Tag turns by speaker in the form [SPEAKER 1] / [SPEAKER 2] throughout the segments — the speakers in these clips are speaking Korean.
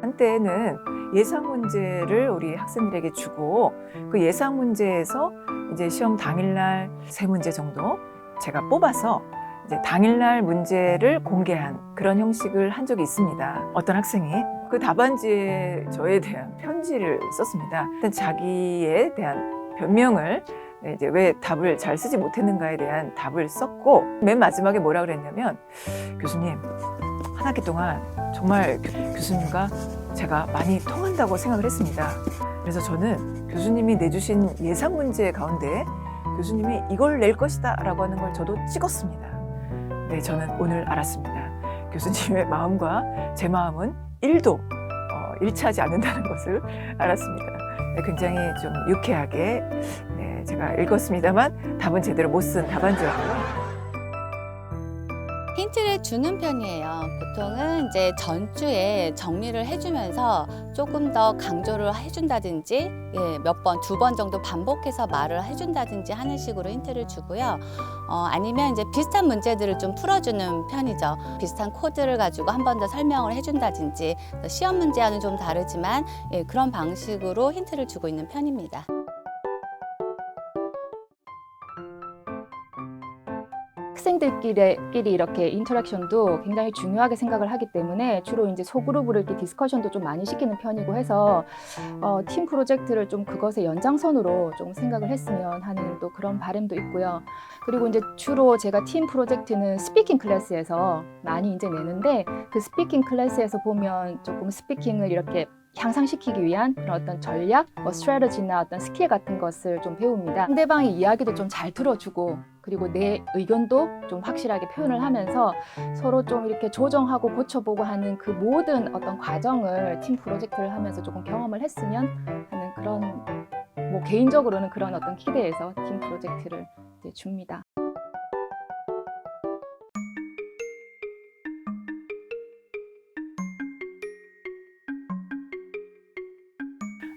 [SPEAKER 1] 한때는 예상 문제를 우리 학생들에게 주고 그 예상 문제에서 이제 시험 당일날 3문제 정도 제가 뽑아서 이제 당일날 문제를 공개한 그런 형식을 한 적이 있습니다. 어떤 학생이 그 답안지에 저에 대한 편지를 썼습니다. 일단 자기에 대한 변명을 이제 왜 답을 잘 쓰지 못했는가에 대한 답을 썼고 맨 마지막에 뭐라 그랬냐면 교수님 한 학기 동안 정말 교수님과 제가 많이 통한다고 생각을 했습니다. 그래서 저는 교수님이 내주신 예상 문제 가운데 교수님이 이걸 낼 것이다 라고 하는 걸 저도 찍었습니다. 네, 저는 오늘 알았습니다. 교수님의 마음과 제 마음은 1도 일치하지 않는다는 것을 알았습니다. 네, 굉장히 좀 유쾌하게 제가 읽었습니다만 답은 제대로 못 쓴 답안지였고요.
[SPEAKER 2] 힌트를 주는 편이에요. 보통은 이제 전주에 정리를 해주면서 조금 더 강조를 해준다든지 몇 번, 2번 정도 반복해서 말을 해준다든지 하는 식으로 힌트를 주고요. 아니면 이제 비슷한 문제들을 좀 풀어주는 편이죠. 비슷한 코드를 가지고 한 번 더 설명을 해준다든지 시험 문제와는 좀 다르지만 그런 방식으로 힌트를 주고 있는 편입니다.
[SPEAKER 3] 학생들끼리 이렇게 인터랙션도 굉장히 중요하게 생각을 하기 때문에 주로 이제 소그룹으로 이렇게 디스커션도 좀 많이 시키는 편이고 해서 팀 프로젝트를 좀 그것의 연장선으로 좀 생각을 했으면 하는 또 그런 바람도 있고요. 그리고 이제 주로 제가 팀 프로젝트는 스피킹 클래스에서 많이 이제 내는데 그 스피킹 클래스에서 보면 조금 스피킹을 이렇게 향상시키기 위한 그런 어떤 전략, 스트래티지나 어떤 스킬 같은 것을 좀 배웁니다. 상대방의 이야기도 좀 잘 들어주고 그리고 내 의견도 좀 확실하게 표현을 하면서 서로 좀 이렇게 조정하고 고쳐보고 하는 그 모든 어떤 과정을 팀 프로젝트를 하면서 조금 경험을 했으면 하는 그런 개인적으로는 그런 어떤 기대에서 팀 프로젝트를 이제 줍니다.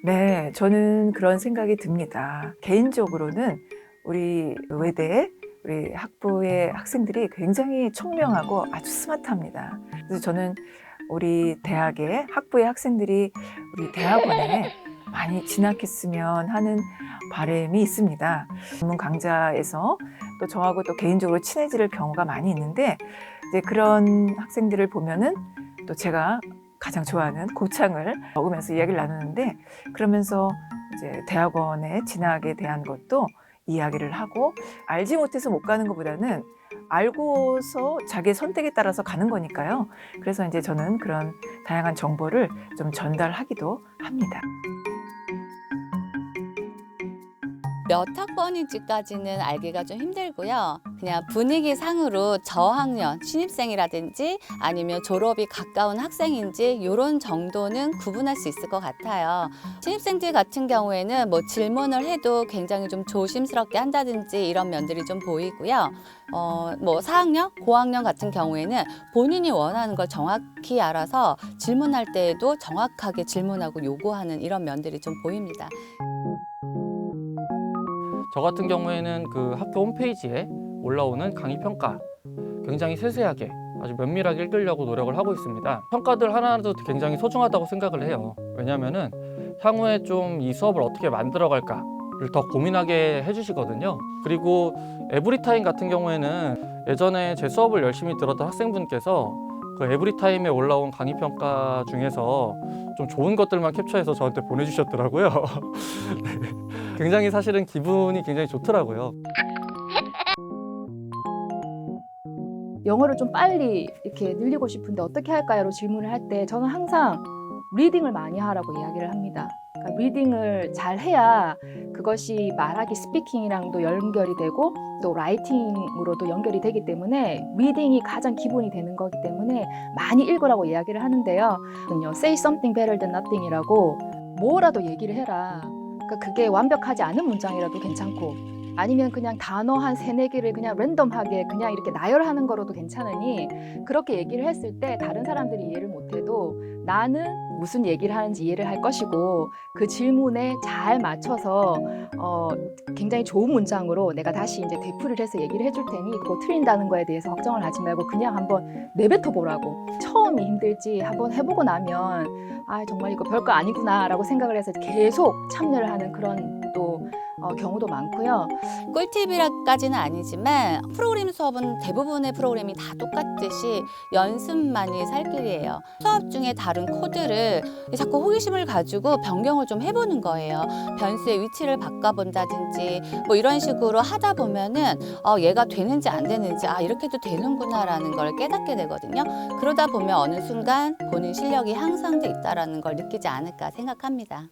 [SPEAKER 1] 네, 저는 그런 생각이 듭니다. 개인적으로는 우리 외대, 우리 학부의 학생들이 굉장히 총명하고 아주 스마트합니다. 그래서 저는 우리 대학의 학부의 학생들이 우리 대학원에 많이 진학했으면 하는 바람이 있습니다. 전문 강좌에서 또 저하고 또 개인적으로 친해질 경우가 많이 있는데 이제 그런 학생들을 보면은 또 제가 가장 좋아하는 고창을 먹으면서 이야기를 나누는데 그러면서 이제 대학원에 진학에 대한 것도 이야기를 하고 알지 못해서 못 가는 것보다는 알고서 자기의 선택에 따라서 가는 거니까요. 그래서 이제 저는 그런 다양한 정보를 좀 전달하기도 합니다.
[SPEAKER 2] 몇 학번인지까지는 알기가 좀 힘들고요. 그냥 분위기 상으로 저학년, 신입생이라든지 아니면 졸업이 가까운 학생인지 이런 정도는 구분할 수 있을 것 같아요. 신입생들 같은 경우에는 질문을 해도 굉장히 좀 조심스럽게 한다든지 이런 면들이 좀 보이고요. 4학년, 고학년 같은 경우에는 본인이 원하는 걸 정확히 알아서 질문할 때에도 정확하게 질문하고 요구하는 이런 면들이 좀 보입니다.
[SPEAKER 4] 저 같은 경우에는 그 학교 홈페이지에 올라오는 강의 평가 굉장히 세세하게 아주 면밀하게 읽으려고 노력을 하고 있습니다. 평가들 하나하나도 굉장히 소중하다고 생각을 해요. 왜냐하면은 향후에 좀 이 수업을 어떻게 만들어갈까를 더 고민하게 해주시거든요. 그리고 에브리타임 같은 경우에는 예전에 제 수업을 열심히 들었던 학생분께서 그 에브리타임에 올라온 강의 평가 중에서 좀 좋은 것들만 캡처해서 저한테 보내주셨더라고요. 네. 굉장히 사실은 기분이 굉장히 좋더라고요.
[SPEAKER 3] 영어를 좀 빨리 이렇게 늘리고 싶은데 어떻게 할까요?로 질문을 할 때 저는 항상 리딩을 많이 하라고 이야기를 합니다. 그러니까 리딩을 잘 해야 그것이 말하기 스피킹이랑도 연결이 되고 또 라이팅으로도 연결이 되기 때문에 리딩이 가장 기본이 되는 거기 때문에 많이 읽으라고 이야기를 하는데요. Say something better than nothing이라고 뭐라도 얘기를 해라. 그러니까 그게 완벽하지 않은 문장이라도 괜찮고 아니면 그냥 단어 한 3-4개를 그냥 랜덤하게 그냥 이렇게 나열하는 거로도 괜찮으니 그렇게 얘기를 했을 때 다른 사람들이 이해를 못해도 나는 무슨 얘기를 하는지 이해를 할 것이고 그 질문에 잘 맞춰서 굉장히 좋은 문장으로 내가 다시 이제 되풀이를 해서 얘기를 해줄 테니 그거 틀린다는 거에 대해서 걱정을 하지 말고 그냥 한번 내뱉어 보라고. 처음이 힘들지 한번 해보고 나면 아 정말 이거 별거 아니구나라고 생각을 해서 계속 참여를 하는 그런 또 경우도 많고요.
[SPEAKER 2] 꿀팁이라까지는 아니지만 프로그램 수업은 대부분의 프로그램이 다 똑같듯이 연습만이 살 길이에요. 수업 중에 다른 코드를 자꾸 호기심을 가지고 변경을 좀 해보는 거예요. 변수의 위치를 바꿔본다든지 뭐 이런 식으로 하다 보면은 얘가 되는지 안 되는지 이렇게도 되는구나라는 걸 깨닫게 되거든요. 그러다 보면 어느 순간 본인 실력이 향상돼 있다라는 걸 느끼지 않을까 생각합니다.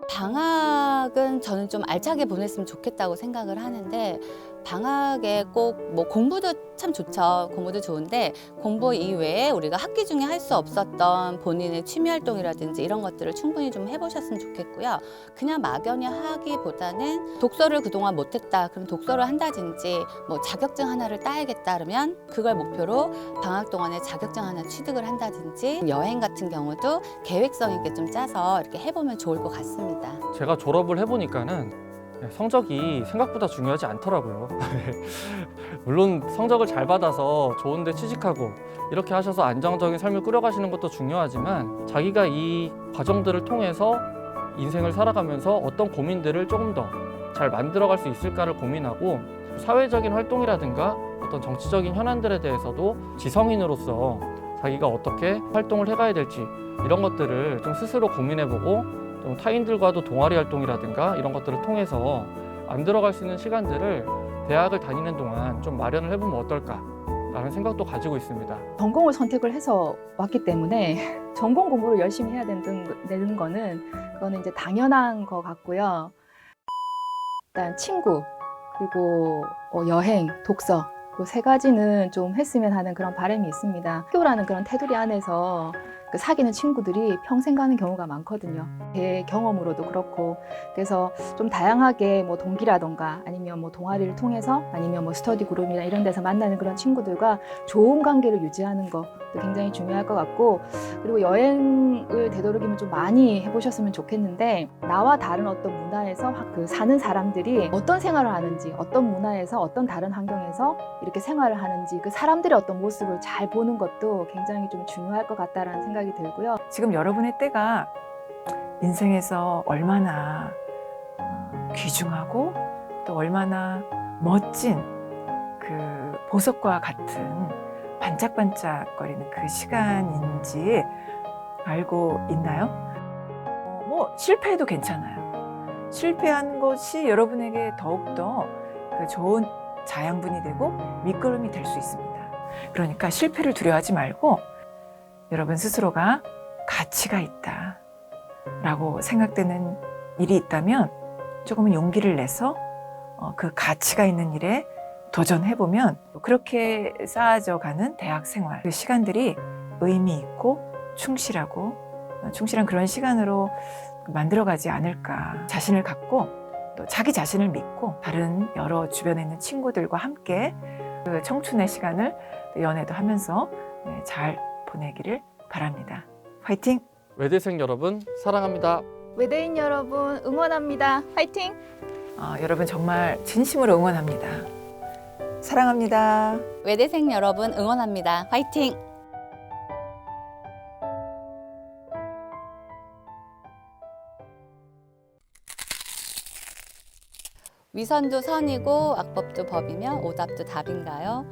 [SPEAKER 2] 방학은 저는 좀 알차게 보냈으면 좋겠다고 생각을 하는데 방학에 꼭 뭐 공부도 참 좋죠. 공부도 좋은데 공부 이외에 우리가 학기 중에 할 수 없었던 본인의 취미 활동이라든지 이런 것들을 충분히 좀 해보셨으면 좋겠고요. 그냥 막연히 하기보다는 독서를 그동안 못했다. 그럼 독서를 한다든지 뭐 자격증 하나를 따야겠다 그러면 그걸 목표로 방학 동안에 자격증 하나 취득을 한다든지 여행 같은 경우도 계획성 있게 좀 짜서 이렇게 해보면 좋을 것 같습니다.
[SPEAKER 4] 제가 졸업을 해보니까는 성적이 생각보다 중요하지 않더라고요. 물론 성적을 잘 받아서 좋은 데 취직하고 이렇게 하셔서 안정적인 삶을 꾸려가시는 것도 중요하지만 자기가 이 과정들을 통해서 인생을 살아가면서 어떤 고민들을 조금 더 잘 만들어갈 수 있을까를 고민하고 사회적인 활동이라든가 어떤 정치적인 현안들에 대해서도 지성인으로서 자기가 어떻게 활동을 해가야 될지 이런 것들을 좀 스스로 고민해보고 좀 타인들과도 동아리 활동이라든가 이런 것들을 통해서 만들어갈 수 있는 시간들을 대학을 다니는 동안 좀 마련을 해보면 어떨까라는 생각도 가지고 있습니다.
[SPEAKER 3] 전공을 선택을 해서 왔기 때문에 전공 공부를 열심히 해야 되는 거는 그거는 이제 당연한 것 같고요. 일단 친구 그리고 여행, 독서 그 세 가지는 좀 했으면 하는 그런 바람이 있습니다. 학교라는 그런 테두리 안에서 그 사귀는 친구들이 평생 가는 경우가 많거든요. 제 경험으로도 그렇고 그래서 좀 다양하게 뭐 동기라던가 아니면 뭐 동아리를 통해서 아니면 뭐 스터디 그룹이나 이런 데서 만나는 그런 친구들과 좋은 관계를 유지하는 것도 굉장히 중요할 것 같고 그리고 여행을 되도록이면 좀 많이 해보셨으면 좋겠는데 나와 다른 어떤 문화에서 그 사는 사람들이 어떤 생활을 하는지 어떤 문화에서 어떤 다른 환경에서 이렇게 생활을 하는지 그 사람들의 어떤 모습을 잘 보는 것도 굉장히 좀 중요할 것 같다라는 생각이 들고요.
[SPEAKER 1] 지금 여러분의 때가 인생에서 얼마나 귀중하고 또 얼마나 멋진 그 보석과 같은 반짝반짝거리는 그 시간인지 알고 있나요? 뭐 실패해도 괜찮아요. 실패한 것이 여러분에게 더욱더 그 좋은 자양분이 되고 밑거름이 될 수 있습니다. 그러니까 실패를 두려워하지 말고 여러분 스스로가 가치가 있다 라고 생각되는 일이 있다면 조금은 용기를 내서 그 가치가 있는 일에 도전해보면 그렇게 쌓아져가는 대학 생활 그 시간들이 의미 있고 충실한 그런 시간으로 만들어가지 않을까. 자신을 갖고 또 자기 자신을 믿고 다른 여러 주변에 있는 친구들과 함께 그 청춘의 시간을 연애도 하면서 잘 보내기를 바랍니다. 화이팅!
[SPEAKER 4] 외대생 여러분 사랑합니다.
[SPEAKER 3] 외대인 여러분 응원합니다. 화이팅!
[SPEAKER 1] 여러분 정말 진심으로 응원합니다. 사랑합니다.
[SPEAKER 2] 외대생 여러분 응원합니다. 화이팅! 위선도 선이고 악법도 법이며 오답도 답인가요?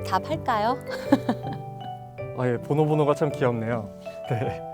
[SPEAKER 2] 답할까요?
[SPEAKER 4] 예, 번호가 참 귀엽네요. 네.